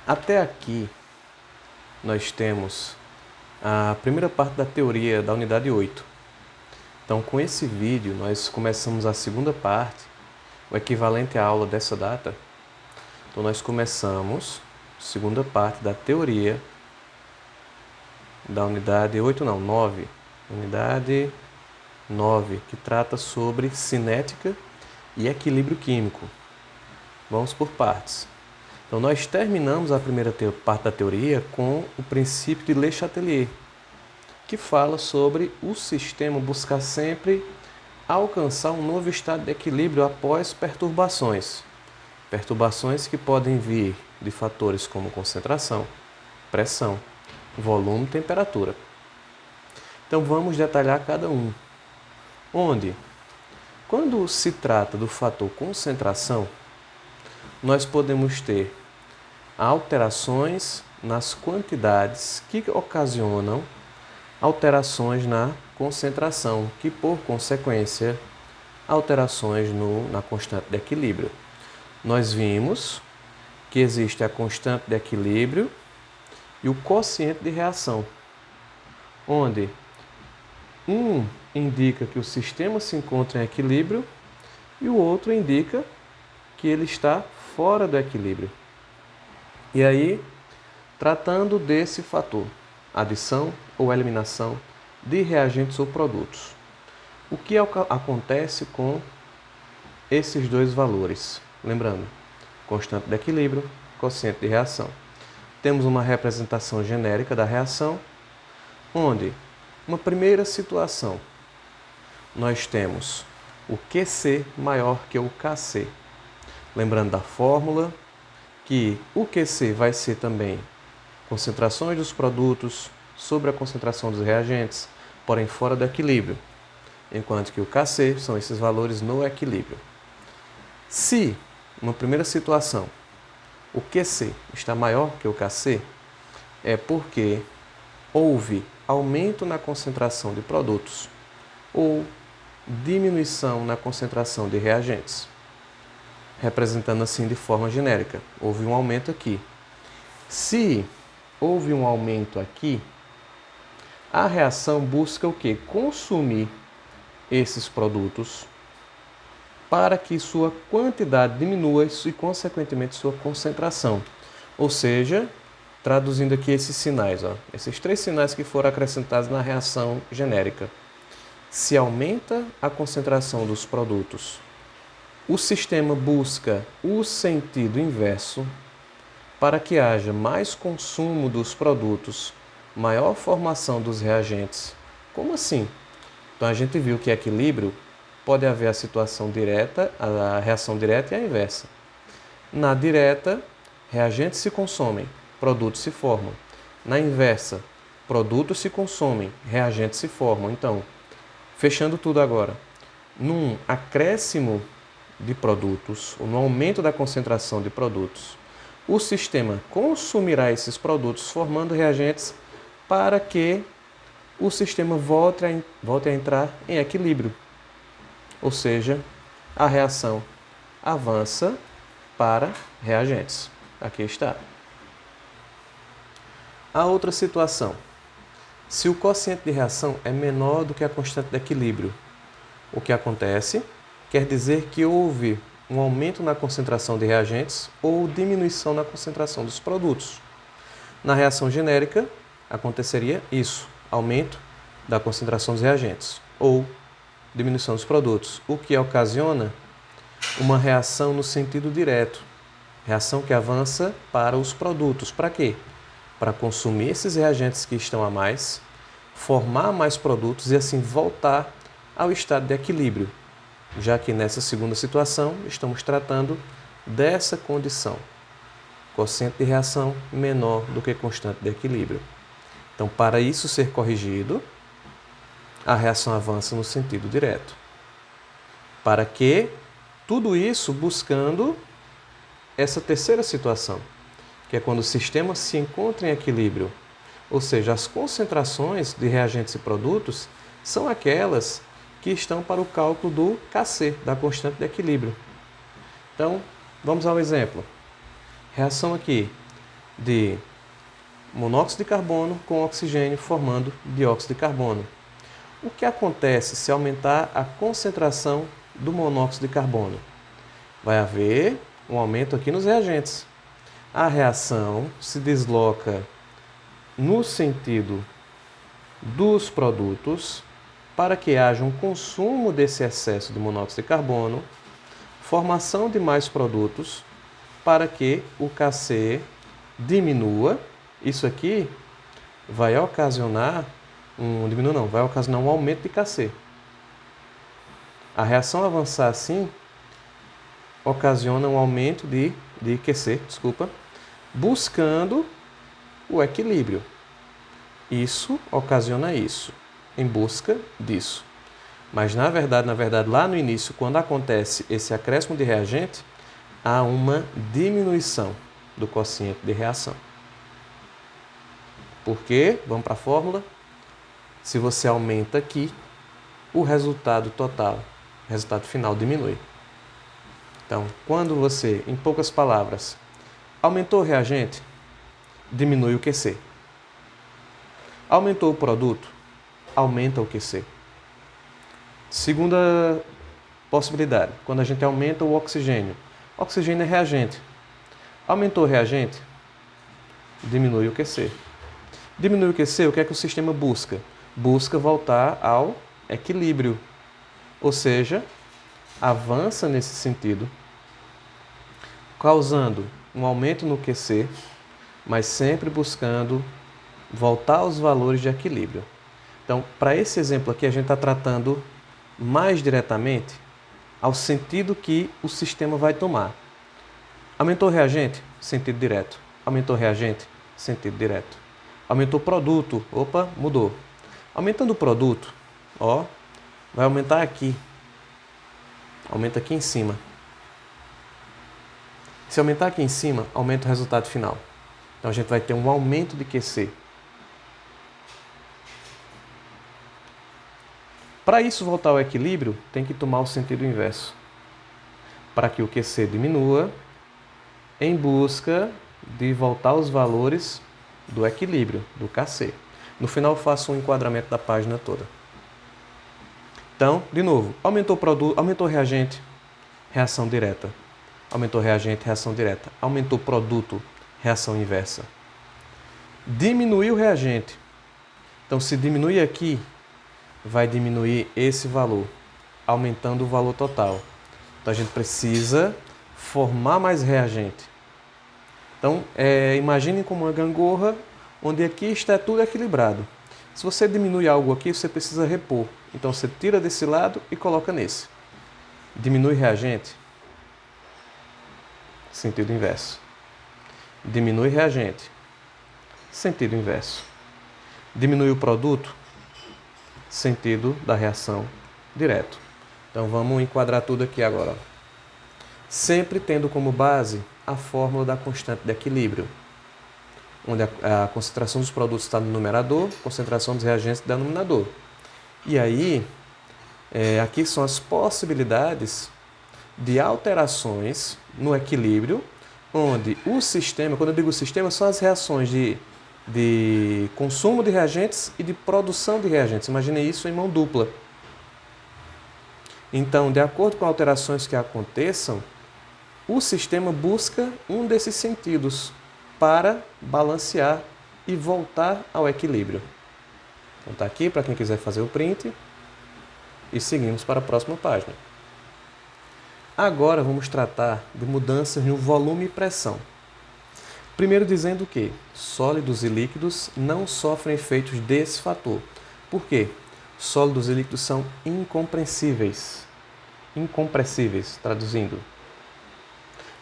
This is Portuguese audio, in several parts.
Até aqui, nós temos a primeira parte da teoria da unidade 8. Então, com esse vídeo, nós começamos a segunda parte, o equivalente à aula dessa data. Então, nós começamos a segunda parte da teoria da unidade 8, não, 9. Unidade 9, que trata sobre cinética e equilíbrio químico. Vamos por partes. Então, nós terminamos a primeira parte da teoria com o princípio de Le Chatelier, que fala sobre o sistema buscar sempre alcançar um novo estado de equilíbrio após perturbações. Perturbações que podem vir de fatores como concentração, pressão, volume e temperatura. Então, vamos detalhar cada um. Onde, quando se trata do fator concentração, nós podemos ter alterações nas quantidades que ocasionam alterações na concentração, que por consequência alterações na constante de equilíbrio. Nós vimos que existe a constante de equilíbrio e o quociente de reação, onde um indica que o sistema se encontra em equilíbrio e o outro indica que ele está fora do equilíbrio. E aí, tratando desse fator, adição ou eliminação de reagentes ou produtos. O que acontece com esses dois valores? Lembrando, constante de equilíbrio, quociente de reação. Temos uma representação genérica da reação, onde, uma primeira situação, nós temos o QC maior que o KC. Lembrando da fórmula, que o QC vai ser também concentrações dos produtos sobre a concentração dos reagentes, porém fora do equilíbrio, enquanto que o KC são esses valores no equilíbrio. Se, numa primeira situação, o QC está maior que o KC, é porque houve aumento na concentração de produtos ou diminuição na concentração de reagentes. Representando assim de forma genérica, houve um aumento aqui. Se houve um aumento aqui, a reação busca o quê? Consumir esses produtos para que sua quantidade diminua e, consequentemente, sua concentração. Ou seja, traduzindo aqui esses sinais, esses três sinais que foram acrescentados na reação genérica. Se aumenta a concentração dos produtos, o sistema busca o sentido inverso para que haja mais consumo dos produtos, maior formação dos reagentes. Como assim? Então a gente viu que equilíbrio pode haver a situação direta, a reação direta e a inversa. Na direta, reagentes se consomem, produtos se formam. Na inversa, produtos se consomem, reagentes se formam. Então, fechando tudo agora, num acréscimo de produtos, ou no aumento da concentração de produtos, o sistema consumirá esses produtos formando reagentes para que o sistema volte a entrar em equilíbrio. Ou seja, a reação avança para reagentes. Aqui está. A outra situação. Se o quociente de reação é menor do que a constante de equilíbrio, o que acontece? Quer dizer que houve um aumento na concentração de reagentes ou diminuição na concentração dos produtos. Na reação genérica, aconteceria isso, aumento da concentração dos reagentes ou diminuição dos produtos, o que ocasiona uma reação no sentido direto, reação que avança para os produtos. Para quê? Para consumir esses reagentes que estão a mais, formar mais produtos e assim voltar ao estado de equilíbrio, já que nessa segunda situação estamos tratando dessa condição, quociente de reação menor do que constante de equilíbrio. Então, para isso ser corrigido, a reação avança no sentido direto. Para que tudo isso buscando essa terceira situação, que é quando o sistema se encontra em equilíbrio, ou seja, as concentrações de reagentes e produtos são aquelas que estão para o cálculo do KC, da constante de equilíbrio. Então, vamos ao exemplo. Reação aqui, de monóxido de carbono com oxigênio formando dióxido de carbono. O que acontece se aumentar a concentração do monóxido de carbono? Vai haver um aumento aqui nos reagentes. A reação se desloca no sentido dos produtos para que haja um consumo desse excesso de monóxido de carbono, formação de mais produtos para que o Kc diminua. Isso aqui vai ocasionar vai ocasionar um aumento de Kc. A reação avançar assim ocasiona um aumento de Qc, buscando o equilíbrio. Isso ocasiona isso, em busca disso. Mas na verdade, lá no início, quando acontece esse acréscimo de reagente, há uma diminuição do quociente de reação. Por quê? Vamos para a fórmula. Se você aumenta aqui, o resultado total, o resultado final diminui. Então, quando você, em poucas palavras, aumentou o reagente, diminui o Qc. Aumentou o produto, aumenta o Qc. Segunda possibilidade, quando a gente aumenta o oxigênio. Oxigênio é reagente. Aumentou o reagente, diminui o Qc. Diminui o Qc, o que é que o sistema busca? Busca voltar ao equilíbrio. Ou seja, avança nesse sentido, causando um aumento no Qc, mas sempre buscando voltar aos valores de equilíbrio. Então, para esse exemplo aqui, a gente está tratando mais diretamente ao sentido que o sistema vai tomar. Aumentou o reagente? Sentido direto. Aumentou o reagente? Sentido direto. Aumentou o produto? Opa, mudou. Aumentando o produto, ó, vai aumentar aqui. Aumenta aqui em cima. Se aumentar aqui em cima, aumenta o resultado final. Então a gente vai ter um aumento de Qc. Para isso voltar ao equilíbrio, tem que tomar o sentido inverso. Para que o Qc diminua, em busca de voltar aos valores do equilíbrio, do Kc. No final eu faço um enquadramento da página toda. Então, de novo, aumentou o produto, aumentou o reagente, reação direta. Aumentou o reagente, reação direta. Aumentou o produto, reação inversa. Diminuiu o reagente. Então, se diminuir aqui, vai diminuir esse valor, aumentando o valor total. Então, a gente precisa formar mais reagente. Então, imagine como uma gangorra, onde aqui está tudo equilibrado. Se você diminui algo aqui, você precisa repor. Então, você tira desse lado e coloca nesse. Diminui reagente, sentido inverso. Diminui reagente, sentido inverso. Diminui o produto, sentido da reação direto. Então, vamos enquadrar tudo aqui agora. Sempre tendo como base a fórmula da constante de equilíbrio, onde a concentração dos produtos está no numerador, concentração dos reagentes no denominador. E aí, aqui são as possibilidades de alterações no equilíbrio, onde o sistema, quando eu digo sistema, são as reações de consumo de reagentes e de produção de reagentes. Imagine isso em mão dupla. Então, de acordo com alterações que aconteçam, o sistema busca um desses sentidos para balancear e voltar ao equilíbrio. Então está aqui para quem quiser fazer o print e seguimos para a próxima página. Agora vamos tratar de mudanças no volume e pressão. Primeiro dizendo que sólidos e líquidos não sofrem efeitos desse fator. Por quê? Sólidos e líquidos são incompressíveis. Incompressíveis, traduzindo.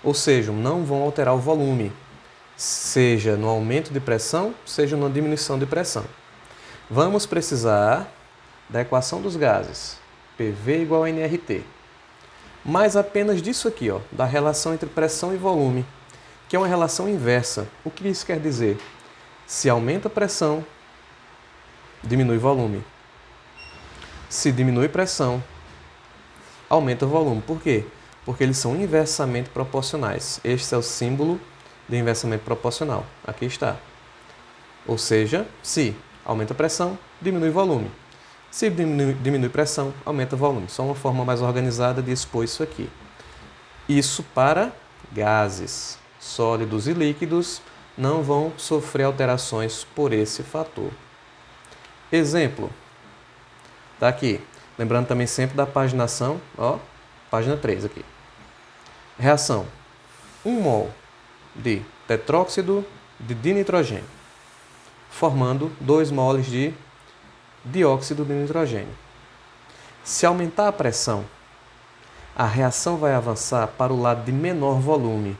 Ou seja, não vão alterar o volume, seja no aumento de pressão, seja na diminuição de pressão. Vamos precisar da equação dos gases, PV igual a nRT. Mas apenas disso aqui, ó, da relação entre pressão e volume, que é uma relação inversa. O que isso quer dizer? Se aumenta a pressão, diminui o volume. Se diminui pressão, aumenta o volume. Por quê? Porque eles são inversamente proporcionais. Este é o símbolo de inversamente proporcional. Aqui está. Ou seja, se aumenta a pressão, diminui o volume. Se diminui pressão, aumenta o volume. Só uma forma mais organizada de expor isso aqui. Isso para gases. Sólidos e líquidos não vão sofrer alterações por esse fator. Exemplo. Tá aqui. Lembrando também sempre da paginação. Ó, página 3 aqui. Reação. 1 mol de tetróxido de dinitrogênio, formando 2 moles de dióxido de nitrogênio. Se aumentar a pressão, a reação vai avançar para o lado de menor volume.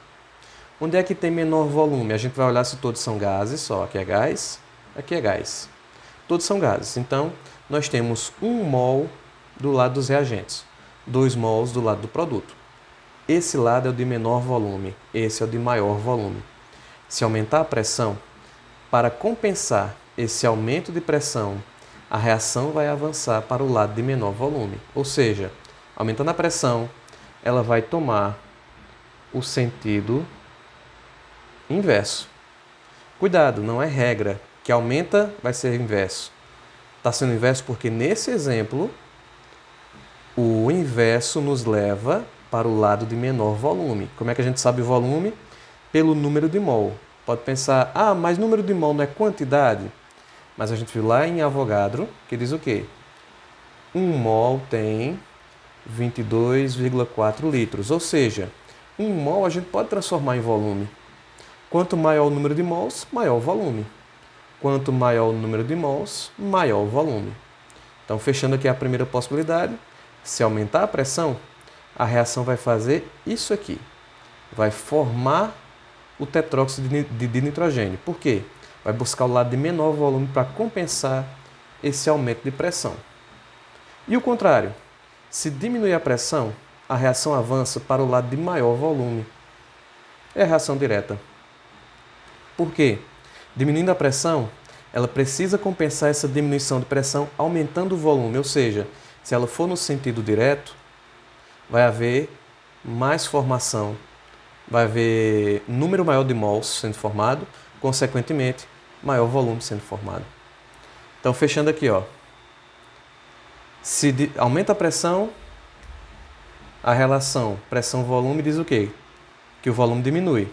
Onde é que tem menor volume? A gente vai olhar se todos são gases, só aqui é gás, aqui é gás. Todos são gases. Então, nós temos 1 mol do lado dos reagentes, 2 mols do lado do produto. Esse lado é o de menor volume, esse é o de maior volume. Se aumentar a pressão, para compensar esse aumento de pressão, a reação vai avançar para o lado de menor volume. Ou seja, aumentando a pressão, ela vai tomar o sentido inverso. Cuidado, não é regra. Que aumenta vai ser inverso. Está sendo inverso porque nesse exemplo, o inverso nos leva para o lado de menor volume. Como é que a gente sabe o volume? Pelo número de mol. Pode pensar, mas número de mol não é quantidade? Mas a gente viu lá em Avogadro, que diz o quê? 1 mol tem 22,4 litros. Ou seja, 1 mol a gente pode transformar em volume. Quanto maior o número de mols, maior o volume. Quanto maior o número de mols, maior o volume. Então, fechando aqui a primeira possibilidade, se aumentar a pressão, a reação vai fazer isso aqui. Vai formar o tetróxido de nitrogênio. Por quê? Vai buscar o lado de menor volume para compensar esse aumento de pressão. E o contrário, se diminuir a pressão, a reação avança para o lado de maior volume. É a reação direta. Por quê? Diminuindo a pressão, ela precisa compensar essa diminuição de pressão aumentando o volume, ou seja, se ela for no sentido direto, vai haver mais formação, vai haver número maior de mols sendo formado, consequentemente, maior volume sendo formado. Então, fechando aqui, ó. Se aumenta a pressão, a relação pressão-volume diz o quê? Que o volume diminui.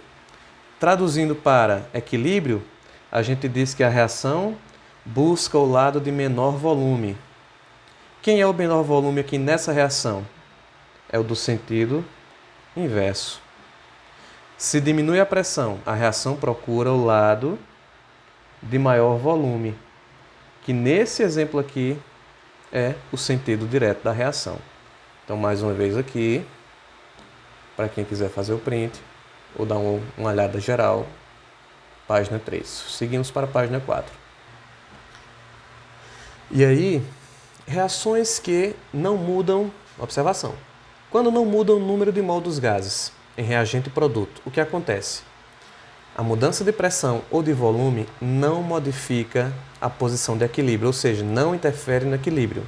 Traduzindo para equilíbrio, a gente diz que a reação busca o lado de menor volume. Quem é o menor volume aqui nessa reação? É o do sentido inverso. Se diminui a pressão, a reação procura o lado de maior volume, que nesse exemplo aqui é o sentido direto da reação. Então, mais uma vez aqui, para quem quiser fazer o print, ou dar uma olhada geral, página 3. Seguimos para a página 4. E aí, reações que não mudam, observação, quando não mudam o número de mol dos gases em reagente e produto, o que acontece? A mudança de pressão ou de volume não modifica a posição de equilíbrio, ou seja, não interfere no equilíbrio.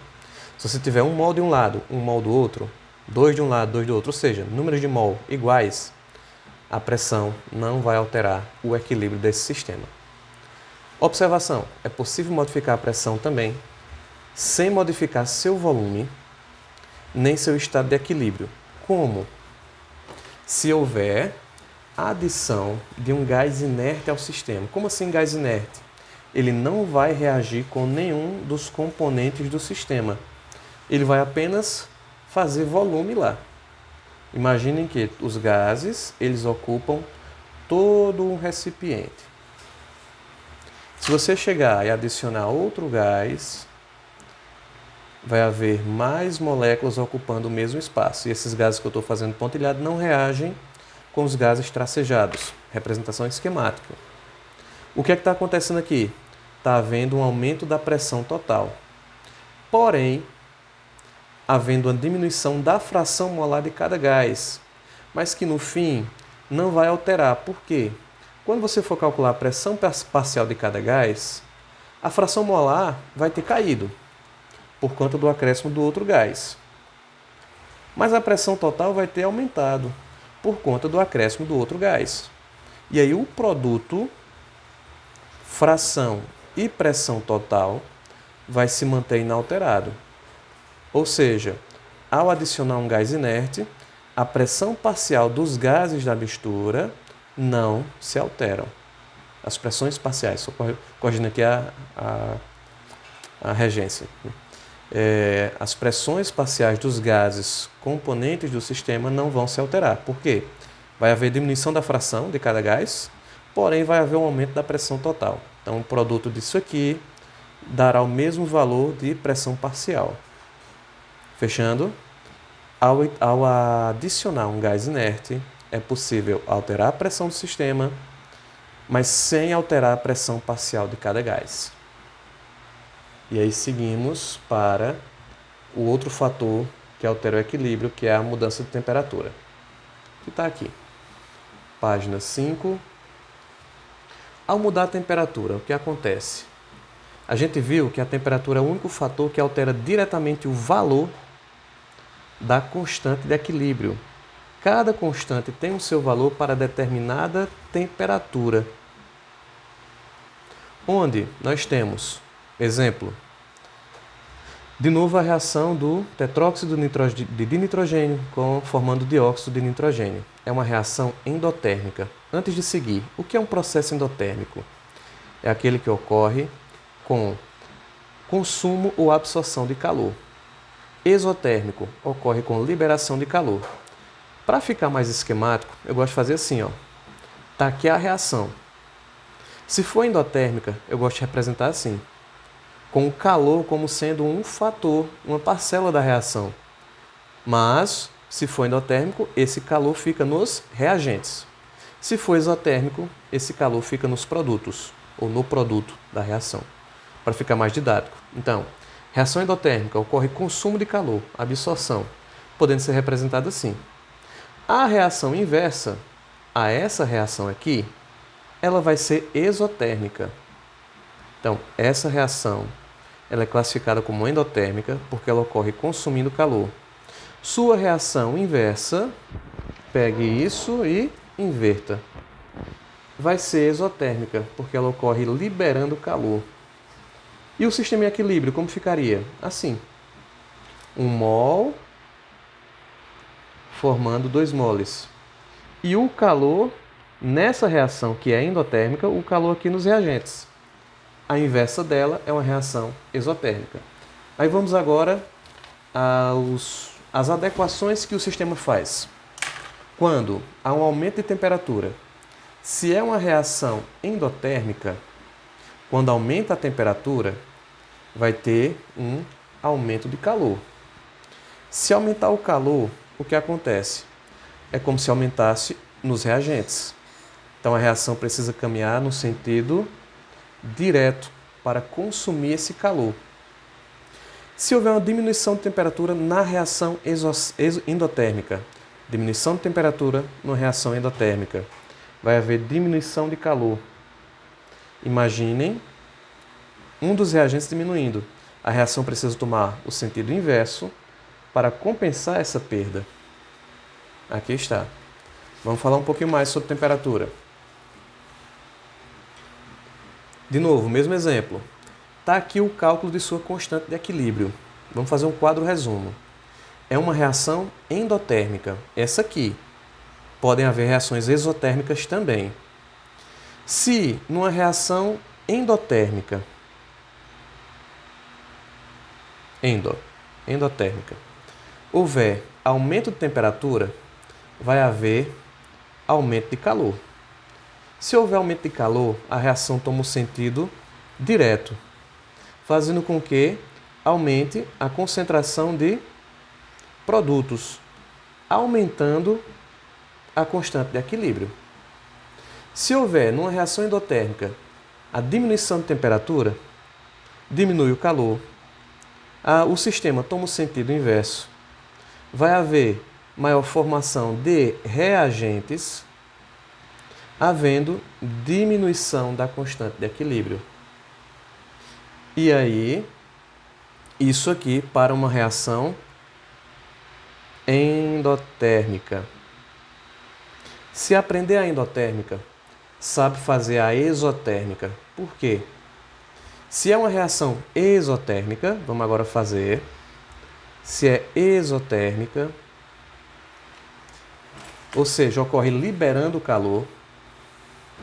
Se você tiver 1 mol de um lado, 1 mol do outro, 2 de um lado, 2 do outro, ou seja, números de mol iguais, a pressão não vai alterar o equilíbrio desse sistema. Observação: é possível modificar a pressão também, sem modificar seu volume, nem seu estado de equilíbrio. Como? Se houver adição de um gás inerte ao sistema. Como assim gás inerte? Ele não vai reagir com nenhum dos componentes do sistema. Ele vai apenas fazer volume lá. Imaginem que os gases, eles ocupam todo um recipiente. Se você chegar e adicionar outro gás, vai haver mais moléculas ocupando o mesmo espaço. E esses gases que eu estou fazendo pontilhado não reagem com os gases tracejados. Representação esquemática. O que é que está acontecendo aqui? Está havendo um aumento da pressão total. Porém, havendo uma diminuição da fração molar de cada gás, mas que no fim não vai alterar. Por quê? Quando você for calcular a pressão parcial de cada gás, a fração molar vai ter caído por conta do acréscimo do outro gás. Mas a pressão total vai ter aumentado por conta do acréscimo do outro gás. E aí o produto, fração e pressão total vai se manter inalterado. Ou seja, ao adicionar um gás inerte, a pressão parcial dos gases da mistura não se alteram. As pressões parciais, estou corrigindo aqui a regência. As pressões parciais dos gases componentes do sistema não vão se alterar. Por quê? Vai haver diminuição da fração de cada gás, porém vai haver um aumento da pressão total. Então, o produto disso aqui dará o mesmo valor de pressão parcial. Fechando, ao adicionar um gás inerte, é possível alterar a pressão do sistema, mas sem alterar a pressão parcial de cada gás. E aí seguimos para o outro fator que altera o equilíbrio, que é a mudança de temperatura. Que está aqui. Página 5. Ao mudar a temperatura, o que acontece? A gente viu que a temperatura é o único fator que altera diretamente o valor da constante de equilíbrio. Cada constante tem o seu valor para determinada temperatura. Onde nós temos, exemplo, de novo a reação do tetróxido de nitrogênio formando dióxido de nitrogênio. É uma reação endotérmica. Antes de seguir, o que é um processo endotérmico? É aquele que ocorre com consumo ou absorção de calor. Exotérmico ocorre com liberação de calor. Para ficar mais esquemático, eu gosto de fazer assim, ó. Tá aqui a reação. Se for endotérmica, eu gosto de representar assim, com o calor como sendo um fator, uma parcela da reação. Mas, se for endotérmico, esse calor fica nos reagentes. Se for exotérmico, esse calor fica nos produtos, ou no produto da reação, para ficar mais didático. Então, reação endotérmica ocorre consumo de calor, absorção, podendo ser representada assim. A reação inversa a essa reação aqui, ela vai ser exotérmica. Então, essa reação ela é classificada como endotérmica porque ela ocorre consumindo calor. Sua reação inversa, pegue isso e inverta. Vai ser exotérmica porque ela ocorre liberando calor. E o sistema em equilíbrio, como ficaria? Assim. 1 mol formando 2 moles. E o calor, nessa reação que é endotérmica, o calor aqui nos reagentes. A inversa dela é uma reação exotérmica. Aí vamos agora às adequações que o sistema faz. Quando há um aumento de temperatura, se é uma reação endotérmica, quando aumenta a temperatura, vai ter um aumento de calor. Se aumentar o calor, o que acontece? É como se aumentasse nos reagentes. Então a reação precisa caminhar no sentido direto para consumir esse calor. Se houver uma diminuição de temperatura na reação endotérmica, diminuição de temperatura na reação endotérmica, vai haver diminuição de calor. Imaginem um dos reagentes diminuindo. A reação precisa tomar o sentido inverso para compensar essa perda. Aqui está. Vamos falar um pouquinho mais sobre temperatura. De novo, mesmo exemplo. Está aqui o cálculo de sua constante de equilíbrio. Vamos fazer um quadro resumo. É uma reação endotérmica. Essa aqui. Podem haver reações exotérmicas também. Se numa reação endotérmica, endotérmica, houver aumento de temperatura, vai haver aumento de calor. Se houver aumento de calor, a reação toma um sentido direto, fazendo com que aumente a concentração de produtos, aumentando a constante de equilíbrio. Se houver, numa reação endotérmica, a diminuição de temperatura, diminui o calor, o sistema toma o sentido inverso. Vai haver maior formação de reagentes, havendo diminuição da constante de equilíbrio. E aí, isso aqui para uma reação endotérmica. Se aprender a endotérmica, sabe fazer a exotérmica. Por quê? Se é uma reação exotérmica, vamos agora fazer. Se é exotérmica, ou seja, ocorre liberando o calor,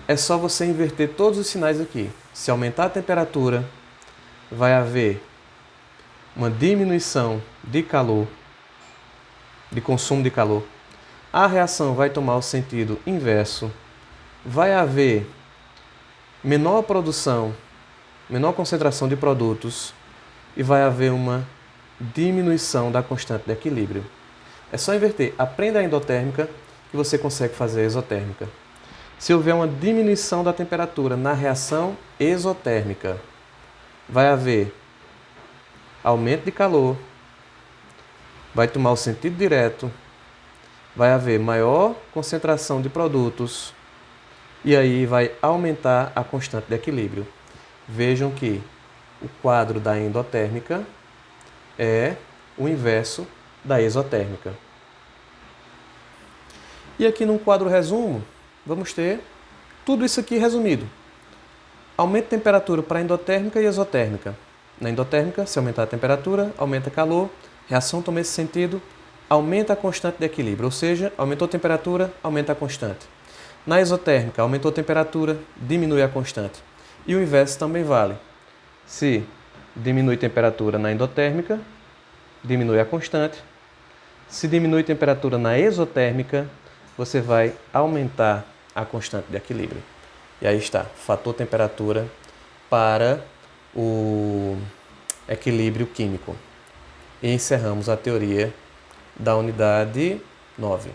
é só você inverter todos os sinais aqui. Se aumentar a temperatura, vai haver uma diminuição de calor, de consumo de calor. A reação vai tomar o sentido inverso. Vai haver menor produção, menor concentração de produtos e vai haver uma diminuição da constante de equilíbrio. É só inverter. Aprenda a endotérmica que você consegue fazer a exotérmica. Se houver uma diminuição da temperatura na reação exotérmica, vai haver aumento de calor, vai tomar o sentido direto, vai haver maior concentração de produtos e aí vai aumentar a constante de equilíbrio. Vejam que o quadro da endotérmica é o inverso da exotérmica. E aqui no quadro resumo, vamos ter tudo isso aqui resumido. Aumento de temperatura para endotérmica e exotérmica. Na endotérmica, se aumentar a temperatura, aumenta calor, reação toma esse sentido, aumenta a constante de equilíbrio, ou seja, aumentou a temperatura, aumenta a constante. Na exotérmica, aumentou a temperatura, diminui a constante. E o inverso também vale. Se diminui a temperatura na endotérmica, diminui a constante. Se diminui a temperatura na exotérmica, você vai aumentar a constante de equilíbrio. E aí está, fator temperatura para o equilíbrio químico. E encerramos a teoria da unidade 9.